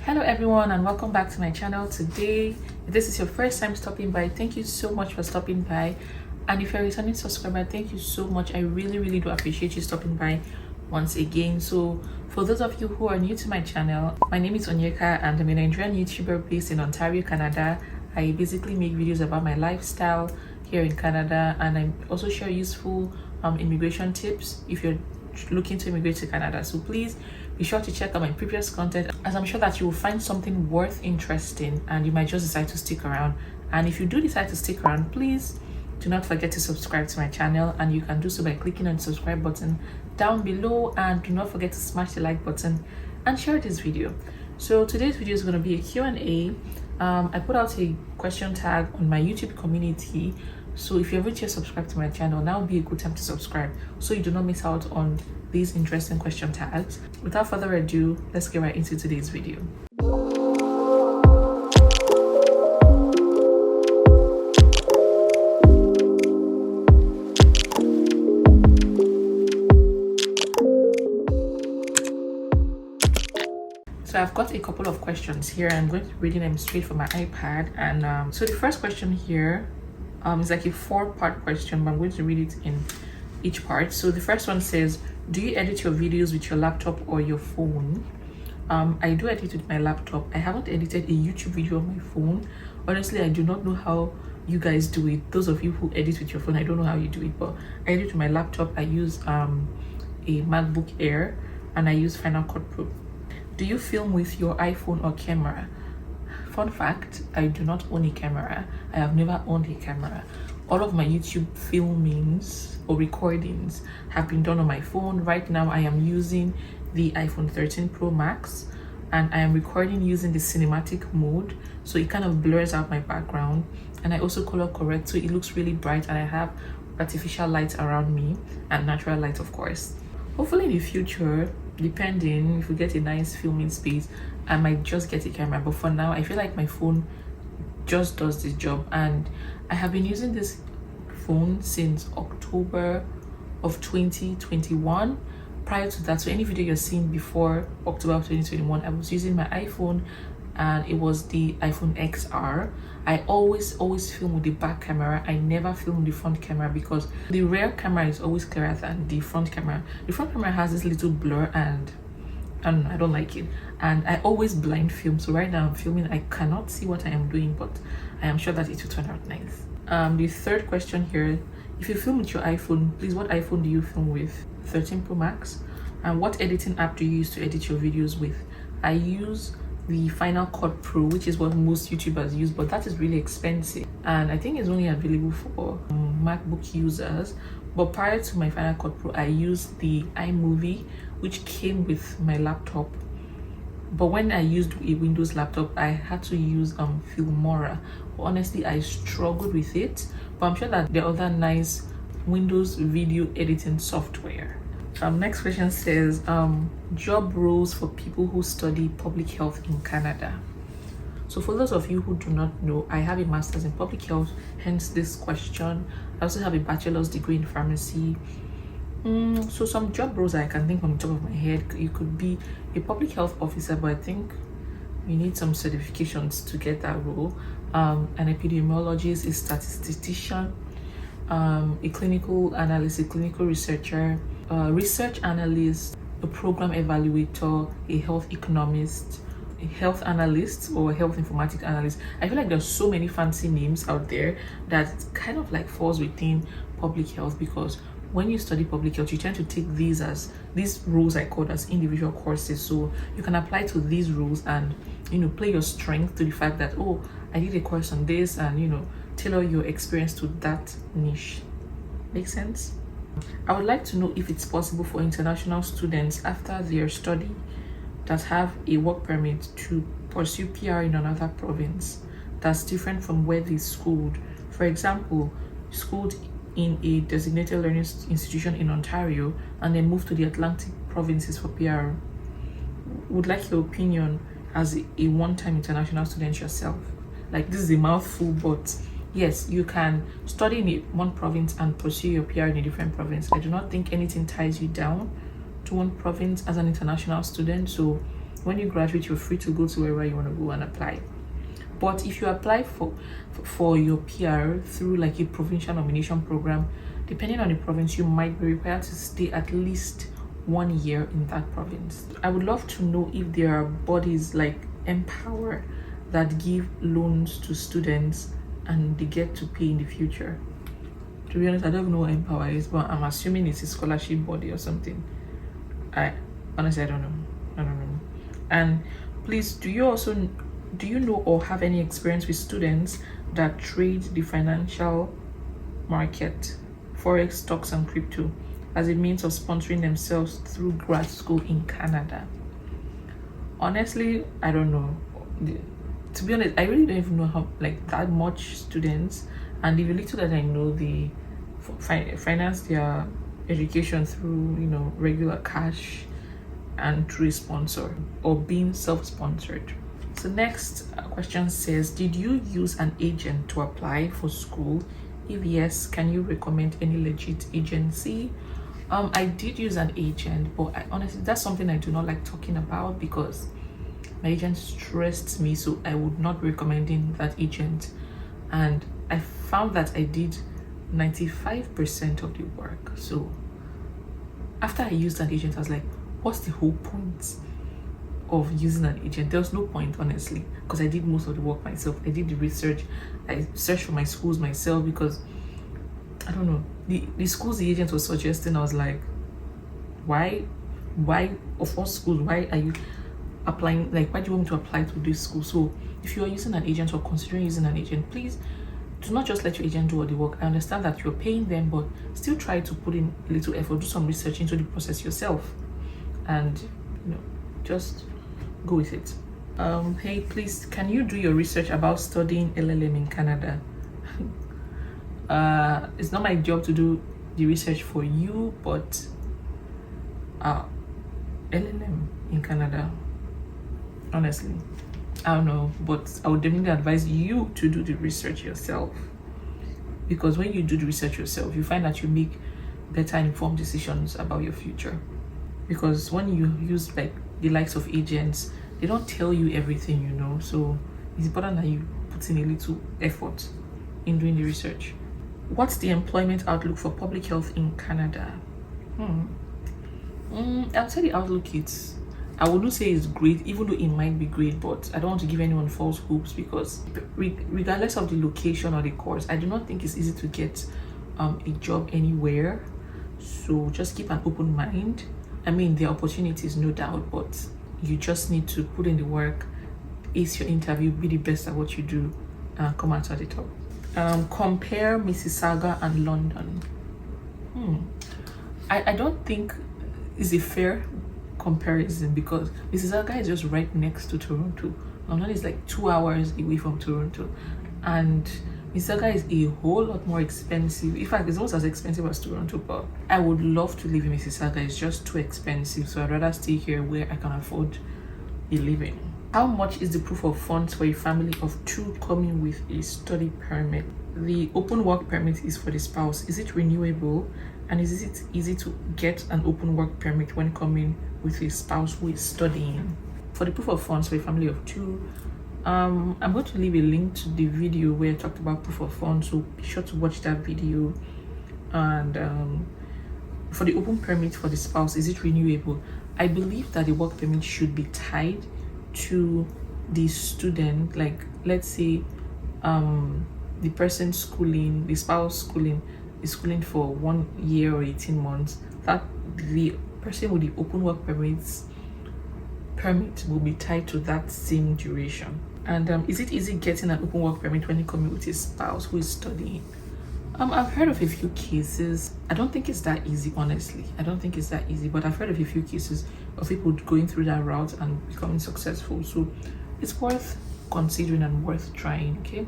Hello everyone and welcome back to my channel. Today, if this is your first time stopping by, thank you so much for stopping by. And if you're a returning subscriber, thank you so much. I really do appreciate you stopping by once again. So for those of you who are new to my channel, my name is Onyeka and I'm a Nigerian YouTuber based in Ontario, Canada. I basically make videos about my lifestyle here in Canada, and I also share useful immigration tips if you're looking to immigrate to Canada. So please be sure to check out my previous content, as I'm sure that you will find something worth interesting and you might just decide to stick around. And if you do decide to stick around, please do not forget to subscribe to my channel, and you can do so by clicking on the subscribe button down below, and do not forget to smash the like button and share this video. So today's video is going to be a Q&A. I put out a question tag on my YouTube community, so if you haven't yet subscribed to my channel, now would be a good time to subscribe so you do not miss out on these interesting question tags. Without further ado, let's get right into today's video. So I've got a couple of questions here. I'm going to be reading them straight from my iPad. And so the first question here is like a 4-part question, but I'm going to read it in each part. So the first one says, do you edit your videos with your laptop or your phone? I do edit with my laptop. I haven't edited a YouTube video on my phone. Honestly, I do not know how you guys do it. Those of you who edit with your phone, I don't know how you do it, but I edit with my laptop. I use a MacBook Air and I use Final Cut Pro. Do you film with your iPhone or camera? Fun fact, I do not own a camera. I have never owned a camera. All of my YouTube filmings or recordings have been done on my phone. Right now, I am using the iPhone 13 Pro Max, and I am recording using the cinematic mode, so it kind of blurs out my background, and I also color correct so it looks really bright, and I have artificial light around me and natural light, of course. Hopefully in the future, depending if we get a nice filming space, I might just get a camera, but for now I feel like my phone just does this job. And I have been using this phone since October of 2021. Prior to that, so any video you're seeing before October of 2021, I was using my iPhone, and it was the iPhone XR. I always film with the back camera. I never film with the front camera because the rear camera is always clearer than the front camera. The front camera has this little blur, and I don't like it, and I always blind film. So right now I'm filming, I cannot see what I am doing, but I am sure that it will turn out nice. The third question here, if you film with your iPhone, please, what iPhone do you film with? 13 Pro Max. And what editing app do you use to edit your videos with? I use the Final Cut Pro, which is what most YouTubers use, but that is really expensive, and I think it's only available for MacBook users. But prior to my Final Cut Pro, I used the iMovie, which came with my laptop. But when I used a Windows laptop, I had to use Filmora. Honestly, I struggled with it, but I'm sure that there are other nice Windows video editing software. Next question says, job roles for people who study public health in Canada. So for those of you who do not know, I have a master's in public health, hence this question. I also have a bachelor's degree in pharmacy. So some job roles I can think from the top of my head, you could be a public health officer, but I think you need some certifications to get that role. An epidemiologist, a statistician, a clinical analyst, a clinical researcher, a research analyst, a program evaluator, a health economist, a health analyst, or a health informatics analyst. I feel like there's so many fancy names out there that kind of like falls within public health, because when you study public health, you tend to take these roles I call as individual courses. So you can apply to these roles and, play your strength to the fact that, oh, I did a course on this, and, tailor your experience to that niche. Make sense? I would like to know if it's possible for international students after their study that have a work permit to pursue PR in another province that's different from where they schooled. For example, schooled in a designated learning institution in Ontario and then move to the Atlantic provinces for PR. Would like your opinion as a one-time international student yourself. Like, this is a mouthful, but yes, you can study in one province and pursue your PR in a different province. I do not think anything ties you down to one province as an international student. So when you graduate, you're free to go to wherever you want to go and apply. But if you apply for your PR through like a provincial nomination program, depending on the province, you might be required to stay at least 1 year in that province. I would love to know if there are bodies like Empower that give loans to students and they get to pay in the future. To be honest, I don't know what Empower is, but I'm assuming it's a scholarship body or something. I honestly, I don't know. And please, do you know or have any experience with students that trade the financial market, forex, stocks, and crypto as a means of sponsoring themselves through grad school in Canada? Honestly, I don't know. To be honest, I really don't even know how like that much students, and the little that I know, they finance their education through regular cash and through a sponsor or being self-sponsored. So next question says, did you use an agent to apply for school? If yes, can you recommend any legit agency? I did use an agent, but honestly, that's something I do not like talking about because my agent stressed me, so I would not be recommending that agent. And I found that I did 95% of the work. So after I used an agent, I was like, what's the whole point of using an agent? There was no point, honestly, because I did most of the work myself. I did the research. I searched for my schools myself because I don't know, the schools the agent was suggesting, I was like, why of all schools, why are you applying, like, why do you want me to apply to this school? So if you are using an agent or considering using an agent, please do not just let your agent do all the work. I understand that you're paying them, but still try to put in a little effort, do some research into the process yourself, and just go with it. Hey, please, can you do your research about studying LLM in Canada? It's not my job to do the research for you, but LLM in Canada, honestly, I don't know, but I would definitely advise you to do the research yourself, because when you do the research yourself, you find that you make better informed decisions about your future. Because when you use like the likes of agents, they don't tell you everything, so it's important that you put in a little effort in doing the research. What's the employment outlook for public health in Canada? I'd say the outlook I wouldn't say it's great, even though it might be great, but I don't want to give anyone false hopes because regardless of the location or the course, I do not think it's easy to get a job anywhere. So just keep an open mind. I mean, there are opportunities, no doubt, but you just need to put in the work, ace your interview, be the best at what you do, and come out at the top. Compare Mississauga and London. I don't think it's a fair comparison because Mississauga is just right next to Toronto. London is like 2 hours away from Toronto, and Mississauga is a whole lot more expensive. In fact, it's almost as expensive as Toronto, but I would love to live in Mississauga. It's just too expensive, so I'd rather stay here where I can afford a living. How much is the proof of funds for a family of 2 coming with a study permit? The open work permit is for the spouse. Is it renewable? And is it easy to get an open work permit when coming with a spouse who is studying? For the proof of funds for a family of 2, I'm going to leave a link to the video where I talked about proof of funds, so be sure to watch that video. And for the open permit for the spouse, is it renewable? I believe that the work permit should be tied to the student. Like, let's say the person schooling, the spouse schooling, is schooling for 1 year or 18 months, that the person with the open work permit will be tied to that same duration. And is it easy getting an open work permit when you come with a spouse who is studying? I've heard of a few cases. I don't think it's that easy, honestly. I don't think it's that easy, but I've heard of a few cases of people going through that route and becoming successful. So it's worth considering and worth trying. Okay.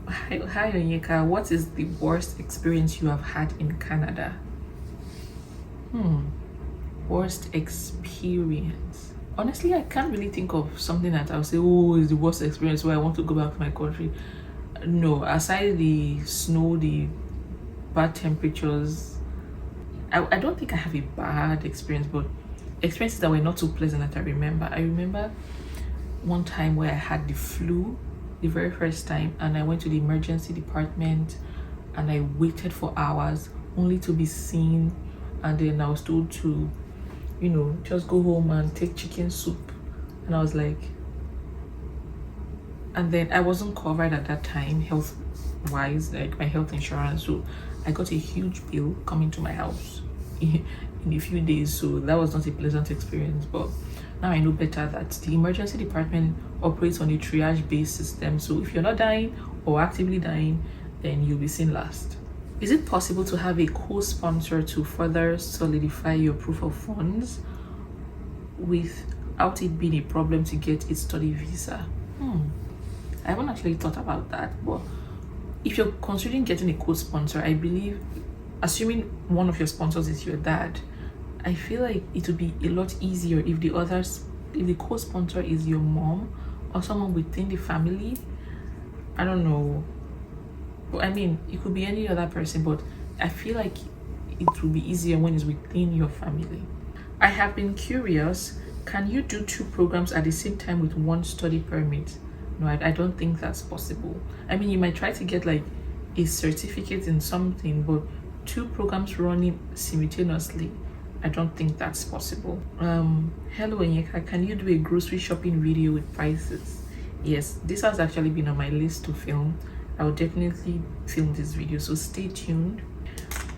Hi Onyeka, what is the worst experience you have had in Canada? Worst experience. Honestly, I can't really think of something that I'll say, oh, is the worst experience where I want to go back to my country. No, aside the snow, the bad temperatures, I don't think I have a bad experience, but experiences that were not too pleasant that I remember. I remember one time where I had the flu the very first time, and I went to the emergency department and I waited for hours only to be seen, and then I was told to, you know, just go home and take chicken soup. And I was like, and then I wasn't covered at that time health wise, like my health insurance, so I got a huge bill coming to my house in a few days. So that was not a pleasant experience, but now I know better that the emergency department operates on a triage based system. So if you're not dying or actively dying, then you'll be seen last. Is it possible to have a co-sponsor to further solidify your proof of funds without it being a problem to get a study visa? I haven't actually thought about that, but if you're considering getting a co-sponsor, I believe, assuming one of your sponsors is your dad, I feel like it would be a lot easier if the co-sponsor is your mom or someone within the family. I don't know. But I mean, it could be any other person, but I feel like it will be easier when it's within your family. I have been curious, can you do 2 programs at the same time with 1 study permit? No, I don't think that's possible. I mean, you might try to get like a certificate in something, but 2 programs running simultaneously, I don't think that's possible. Hello Onyeka, can you do a grocery shopping video with prices? Yes, this has actually been on my list to film. I will definitely film this video, so stay tuned.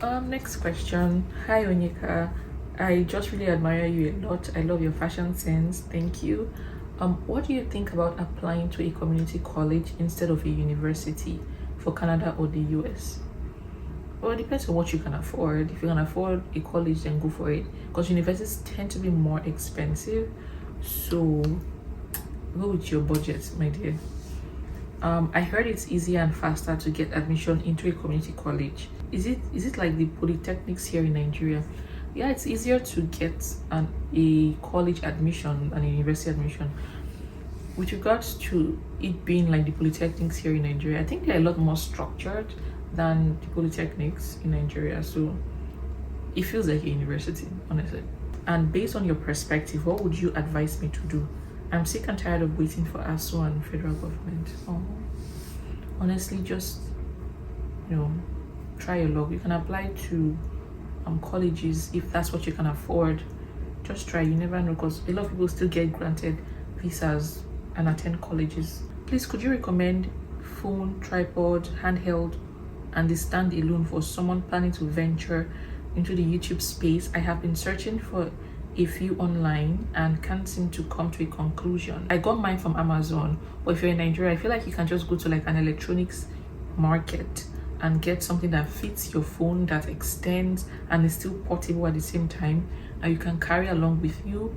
Next question. Hi Onyeka, I just really admire you a lot. I love your fashion sense. Thank you. What do you think about applying to a community college instead of a university for Canada or the US? Well, it depends on what you can afford. If you can afford a college, then go for it, because universities tend to be more expensive. So go with your budget, my dear. I heard it's easier and faster to get admission into a community college. Is it like the polytechnics here in Nigeria? Yeah, it's easier to get a college admission and a university admission. With regards to it being like the polytechnics here in Nigeria, I think they're a lot more structured than the polytechnics in Nigeria, so it feels like a university, honestly. And based on your perspective, what would you advise me to do? I'm sick and tired of waiting for ASO and federal government. Honestly, just, you know, try your luck. You can apply to colleges if that's what you can afford. Just try, you never know, because a lot of people still get granted visas and attend colleges. Please, could you recommend phone, tripod, handheld, and the stand alone for someone planning to venture into the YouTube space? I have been searching for a few online and can't seem to come to a conclusion. I got mine from Amazon, but if you're in Nigeria, I feel like you can just go to like an electronics market and get something that fits your phone, that extends and is still portable at the same time, and you can carry along with you,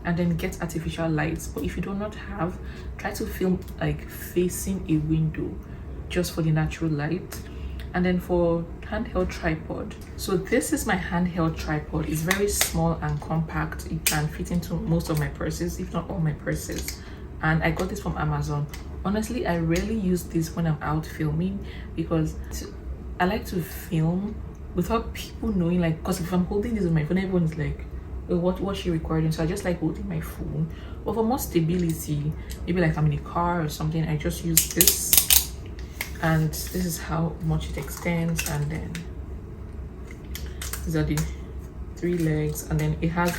and then get artificial lights. But if you do not have, try to film like facing a window just for the natural light. And then for handheld tripod, so this is my handheld tripod. It's very small and compact. It can fit into most of my purses, if not all my purses, and I got this from Amazon. Honestly, I rarely use this when I'm out filming, because I like to film without people knowing, like, because if I'm holding this on my phone, everyone's like, oh, what's she recording? So I just like holding my phone. But for more stability, maybe like I'm in a car or something, I just use this, and this is how much it extends. And then these are the 3 legs, and then it has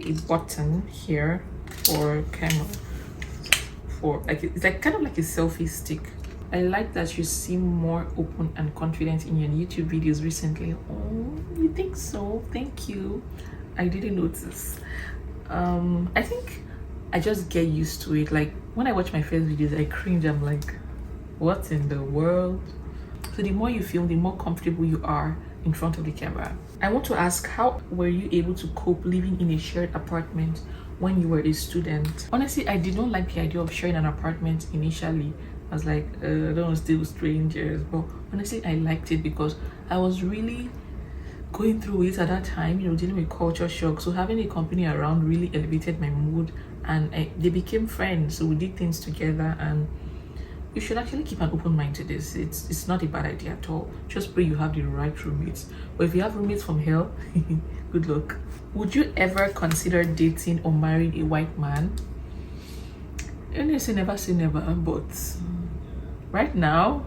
a button here for camera, for like, it's like kind of like a selfie stick. I like that you seem more open and confident in your YouTube videos recently. Oh, you think so? Thank you. I didn't notice. I think I just get used to it. Like when I watch my first videos, I cringe. I'm like, what in the world? So the more you film, the more comfortable you are in front of the camera. I want to ask, how were you able to cope living in a shared apartment when you were a student? Honestly, I did not like the idea of sharing an apartment initially. I was like, I don't want to stay with strangers. But honestly, I liked it because I was really going through it at that time, you know, dealing with culture shock. So having a company around really elevated my mood, and they became friends. So we did things together, and you should actually keep an open mind to this. It's not a bad idea at all. Just pray you have the right roommates. But if you have roommates from hell, Good luck. Would you ever consider dating or marrying a white man? You say never, but right now,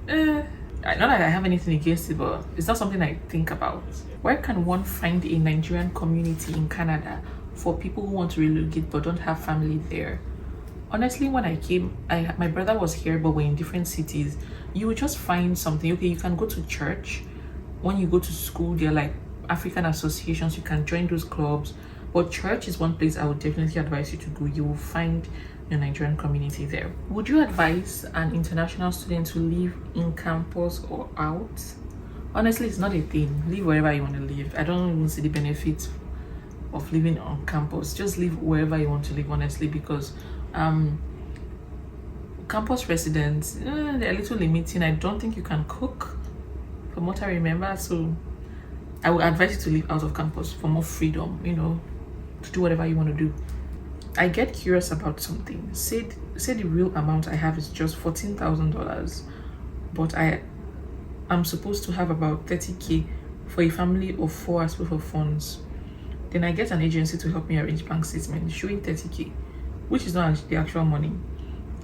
not that I have anything against it, but it's not something I think about. Where can one find a Nigerian community in Canada for people who want to relocate but don't have family there? Honestly, when I came, my brother was here, but we're in different cities. You would just find something. Okay, you can go to church. When you go to school, there are like African associations. You can join those clubs. But church is one place I would definitely advise you to go. You will find your Nigerian community there. Would you advise an international student to live in campus or out? Honestly, it's not a thing. Live wherever you want to live. I don't even see the benefits of living on campus. Just live wherever you want to live, honestly, because campus residents, they're a little limiting. I don't think you can cook, from what I remember. So I would advise you to live out of campus for more freedom, to do whatever you want to do. I get curious about something. Say the real amount I have is just $14,000, but I'm supposed to have about 30K for a family of 4 as proof of funds. Then I get an agency to help me arrange bank statement showing 30K, which is not the actual money,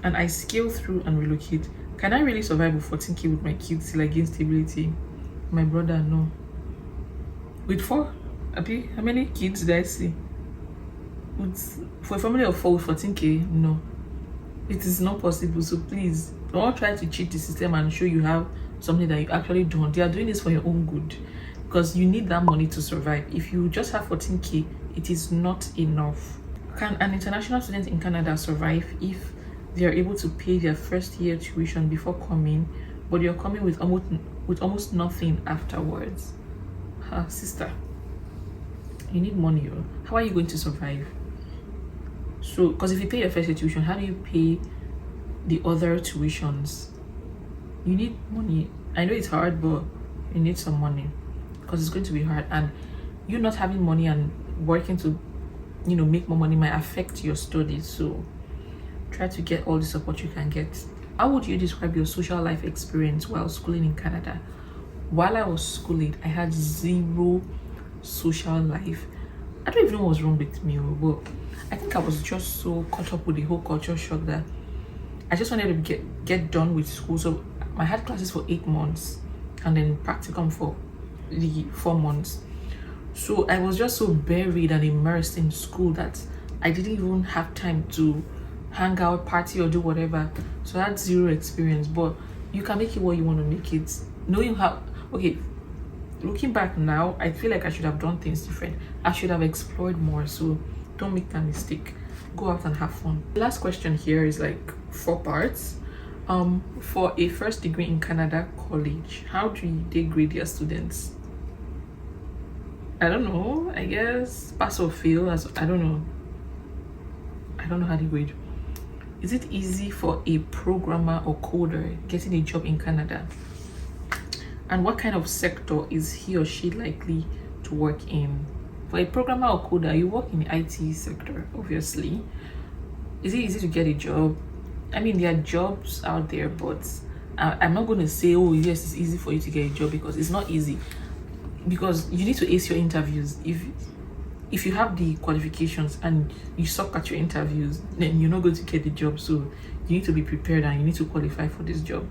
and I scale through and relocate. Can I really survive with 14K with my kids till I gain stability? My brother, no. With 4, how many kids did I see? For a family of 4 with 14K, no. It is not possible. So please, don't try to cheat the system and show you have something that you actually don't. They are doing this for your own good, because you need that money to survive. If you just have 14K, it is not enough. Can an international student in Canada survive if they are able to pay their first year tuition before coming, but you're coming with almost nothing afterwards? Sister, you need money. How are you going to survive? So, because if you pay your first year tuition, how do you pay the other tuitions? You need money. I know it's hard, but you need some money, because it's going to be hard, and you not having money and working to make more money might affect your studies. So try to get all the support you can get. How would you describe your social life experience while schooling in Canada? While I was schooling, I had zero social life. I don't even know what was wrong with me, but I think I was just so caught up with the whole culture shock that I just wanted to get done with school. So I had classes for 8 months and then practicum for the 4 months. So I was just so buried and immersed in school that I didn't even have time to hang out, party, or do whatever. So I had zero experience. But you can make it what you want to make it. Knowing how, okay, looking back now, I feel like I should have done things different. I should have explored more. So don't make that mistake. Go out and have fun. The last question here is like 4 parts. For a first degree in Canada college, how do they grade their students? I don't know. I guess pass or fail. I don't know. I don't know how they grade. Is it easy for a programmer or coder getting a job in Canada? And what kind of sector is he or she likely to work in? For a programmer or coder, you work in the IT sector, obviously. Is it easy to get a job? I mean, there are jobs out there, but I'm not going to say, oh, yes, it's easy for you to get a job, because it's not easy. Because you need to ace your interviews. If you have the qualifications and you suck at your interviews, then you're not going to get the job. So you need to be prepared and you need to qualify for this job.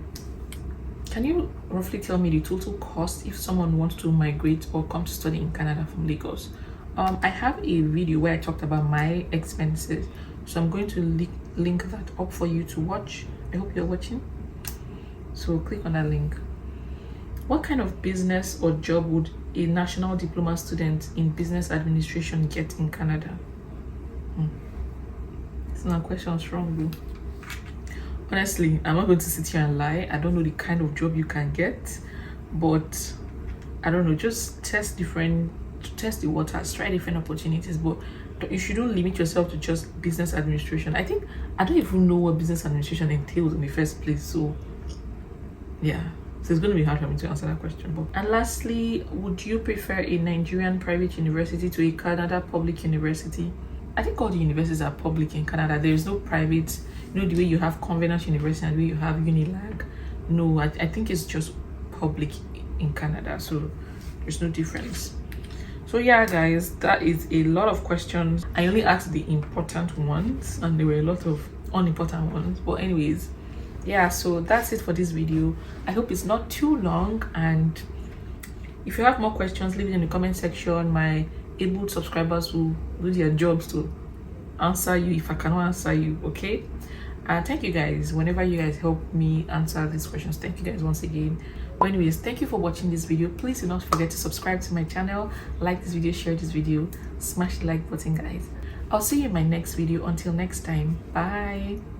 Can you roughly tell me the total cost if someone wants to migrate or come to study in Canada from Lagos? I have a video where I talked about my expenses, so I'm going to link that up for you to watch. I hope you're watching. So click on that link. What kind of business or job would a national diploma student in business administration get in Canada? It's not a question strong. Honestly, I'm not going to sit here and lie. I don't know the kind of job you can get, but I don't know, just test the waters, try different opportunities, but you shouldn't limit yourself to just business administration. I don't even know what business administration entails in the first place. So yeah, so it's going to be hard for me to answer that question. And lastly, would you prefer a Nigerian private university to a Canada public university? I think all the universities are public in Canada. There is no private, the way you have Convenance University and the way you have Unilag. No, I think it's just public in Canada. So there's no difference. So yeah guys, that is a lot of questions. I only asked the important ones and there were a lot of unimportant ones, but anyways, yeah, so that's it for this video. I hope it's not too long, and if you have more questions, leave it in the comment section. My able subscribers will do their jobs to answer you if I cannot answer you. Okay, thank you guys whenever you guys help me answer these questions. Thank you guys once again. But anyways, thank you for watching this video. Please do not forget to subscribe to my channel, like this video, share this video, smash the like button guys. I'll see you in my next video. Until next time, bye.